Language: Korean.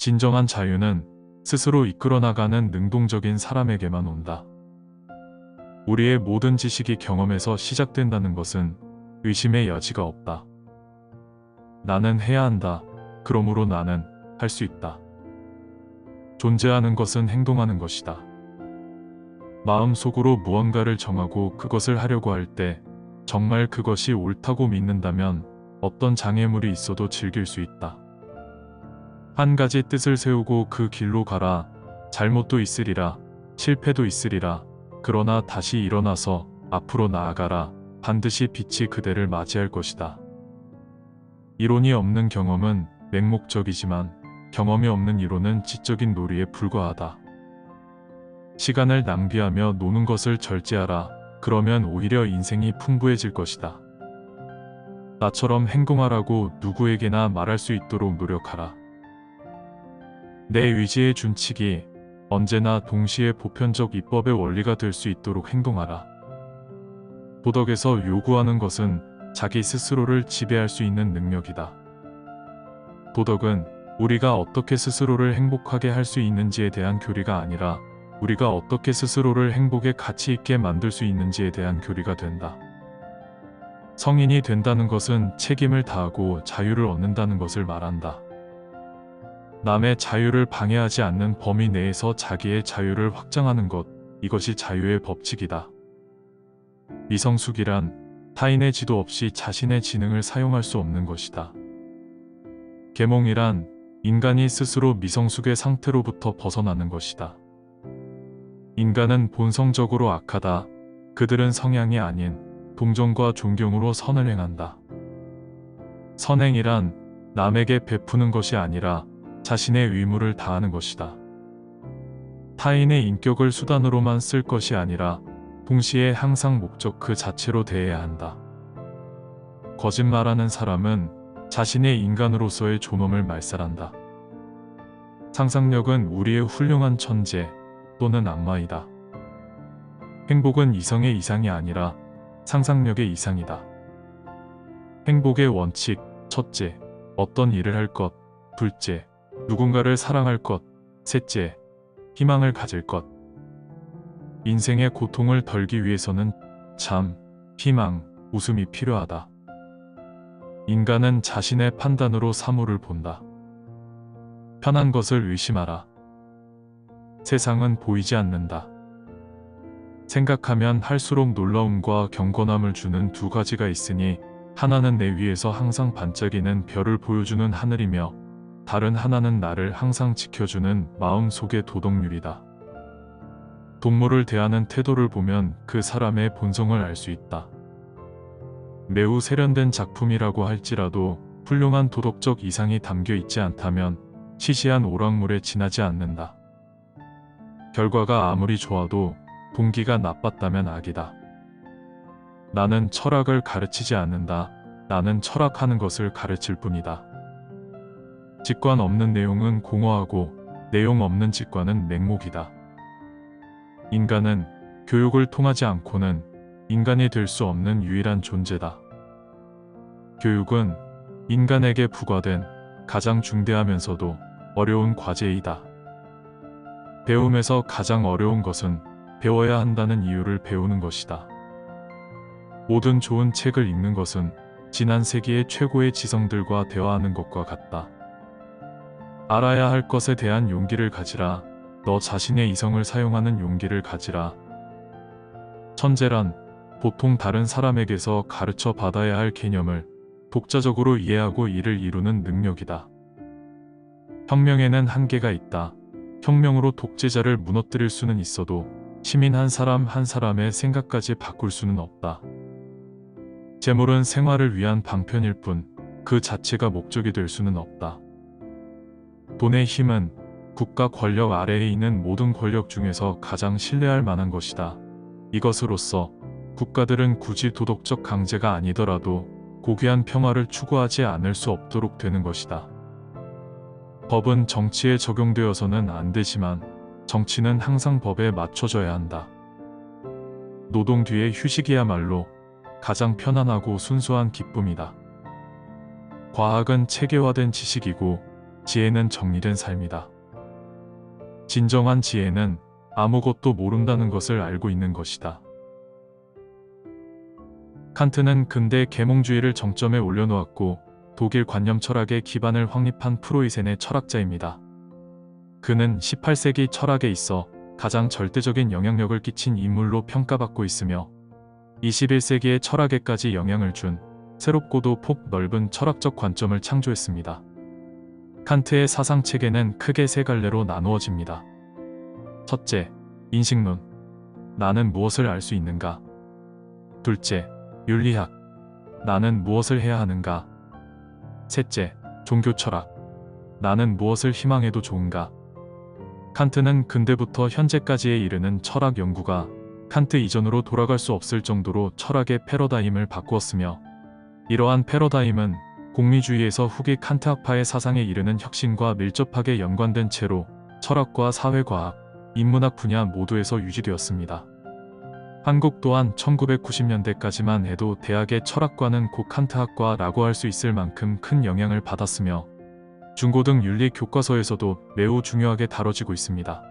진정한 자유는 스스로 이끌어 나가는 능동적인 사람에게만 온다. 우리의 모든 지식이 경험에서 시작된다는 것은 의심의 여지가 없다. 나는 해야 한다. 그러므로 나는 할 수 있다. 존재하는 것은 행동하는 것이다. 마음속으로 무언가를 정하고 그것을 하려고 할 때 정말 그것이 옳다고 믿는다면 어떤 장애물이 있어도 즐길 수 있다. 한 가지 뜻을 세우고 그 길로 가라. 잘못도 있으리라. 실패도 있으리라. 그러나 다시 일어나서 앞으로 나아가라. 반드시 빛이 그대를 맞이할 것이다. 이론이 없는 경험은 맹목적이지만 경험이 없는 이론은 지적인 놀이에 불과하다. 시간을 낭비하며 노는 것을 절제하라. 그러면 오히려 인생이 풍부해질 것이다. 나처럼 행동하라고 누구에게나 말할 수 있도록 노력하라. 내 의지의 준칙이 언제나 동시에 보편적 입법의 원리가 될 수 있도록 행동하라. 도덕에서 요구하는 것은 자기 스스로를 지배할 수 있는 능력이다. 도덕은 우리가 어떻게 스스로를 행복하게 할 수 있는지에 대한 교리가 아니라 우리가 어떻게 스스로를 행복에 가치 있게 만들 수 있는지에 대한 교리가 된다. 성인이 된다는 것은 책임을 다하고 자유를 얻는다는 것을 말한다. 남의 자유를 방해하지 않는 범위 내에서 자기의 자유를 확장하는 것, 이것이 자유의 법칙이다. 미성숙이란 타인의 지도 없이 자신의 지능을 사용할 수 없는 것이다. 계몽이란 인간이 스스로 미성숙의 상태로부터 벗어나는 것이다. 인간은 본성적으로 악하다. 그들은 성향이 아닌 동정과 존경으로 선을 행한다. 선행이란 남에게 베푸는 것이 아니라 자신의 의무를 다하는 것이다. 타인의 인격을 수단으로만 쓸 것이 아니라 동시에 항상 목적 그 자체로 대해야 한다. 거짓말하는 사람은 자신의 인간으로서의 존엄을 말살한다. 상상력은 우리의 훌륭한 천재 또는 악마이다. 행복은 이성의 이상이 아니라 상상력의 이상이다. 행복의 원칙, 첫째, 어떤 일을 할 것, 둘째, 누군가를 사랑할 것, 셋째, 희망을 가질 것. 인생의 고통을 덜기 위해서는 참, 희망, 웃음이 필요하다. 인간은 자신의 판단으로 사물을 본다. 편한 것을 의심하라. 세상은 보이지 않는다. 생각하면 할수록 놀라움과 경건함을 주는 두 가지가 있으니 하나는 내 위에서 항상 반짝이는 별을 보여주는 하늘이며 다른 하나는 나를 항상 지켜주는 마음속의 도덕률이다. 동물을 대하는 태도를 보면 그 사람의 본성을 알 수 있다. 매우 세련된 작품이라고 할지라도 훌륭한 도덕적 이상이 담겨 있지 않다면 시시한 오락물에 지나지 않는다. 결과가 아무리 좋아도 동기가 나빴다면 악이다. 나는 철학을 가르치지 않는다. 나는 철학하는 것을 가르칠 뿐이다. 직관 없는 내용은 공허하고 내용 없는 직관은 맹목이다. 인간은 교육을 통하지 않고는 인간이 될 수 없는 유일한 존재다. 교육은 인간에게 부과된 가장 중대하면서도 어려운 과제이다. 배움에서 가장 어려운 것은 배워야 한다는 이유를 배우는 것이다. 모든 좋은 책을 읽는 것은 지난 세기의 최고의 지성들과 대화하는 것과 같다. 알아야 할 것에 대한 용기를 가지라. 너 자신의 이성을 사용하는 용기를 가지라. 천재란 보통 다른 사람에게서 가르쳐 받아야 할 개념을 독자적으로 이해하고 이를 이루는 능력이다. 혁명에는 한계가 있다. 혁명으로 독재자를 무너뜨릴 수는 있어도 시민 한 사람 한 사람의 생각까지 바꿀 수는 없다. 재물은 생활을 위한 방편일 뿐 그 자체가 목적이 될 수는 없다. 돈의 힘은 국가 권력 아래에 있는 모든 권력 중에서 가장 신뢰할 만한 것이다. 이것으로써 국가들은 굳이 도덕적 강제가 아니더라도 고귀한 평화를 추구하지 않을 수 없도록 되는 것이다. 법은 정치에 적용되어서는 안 되지만 정치는 항상 법에 맞춰져야 한다. 노동 뒤의 휴식이야말로 가장 편안하고 순수한 기쁨이다. 과학은 체계화된 지식이고 지혜는 정리된 삶이다. 진정한 지혜는 아무것도 모른다는 것을 알고 있는 것이다. 칸트는 근대 계몽주의를 정점에 올려놓았고 독일 관념 철학의 기반을 확립한 프로이센의 철학자입니다. 그는 18세기 철학에 있어 가장 절대적인 영향력을 끼친 인물로 평가받고 있으며 21세기의 철학에까지 영향을 준 새롭고도 폭 넓은 철학적 관점을 창조했습니다. 칸트의 사상체계는 크게 세 갈래로 나누어집니다. 첫째, 인식론. 나는 무엇을 알 수 있는가? 둘째, 윤리학. 나는 무엇을 해야 하는가? 셋째, 종교철학. 나는 무엇을 희망해도 좋은가? 칸트는 근대부터 현재까지에 이르는 철학 연구가 칸트 이전으로 돌아갈 수 없을 정도로 철학의 패러다임을 바꾸었으며, 이러한 패러다임은 공리주의에서 후기 칸트학파의 사상에 이르는 혁신과 밀접하게 연관된 채로 철학과 사회과학, 인문학 분야 모두에서 유지되었습니다. 한국 또한 1990년대까지만 해도 대학의 철학과는 고 칸트학과라고 할 수 있을 만큼 큰 영향을 받았으며 중고등 윤리 교과서에서도 매우 중요하게 다뤄지고 있습니다.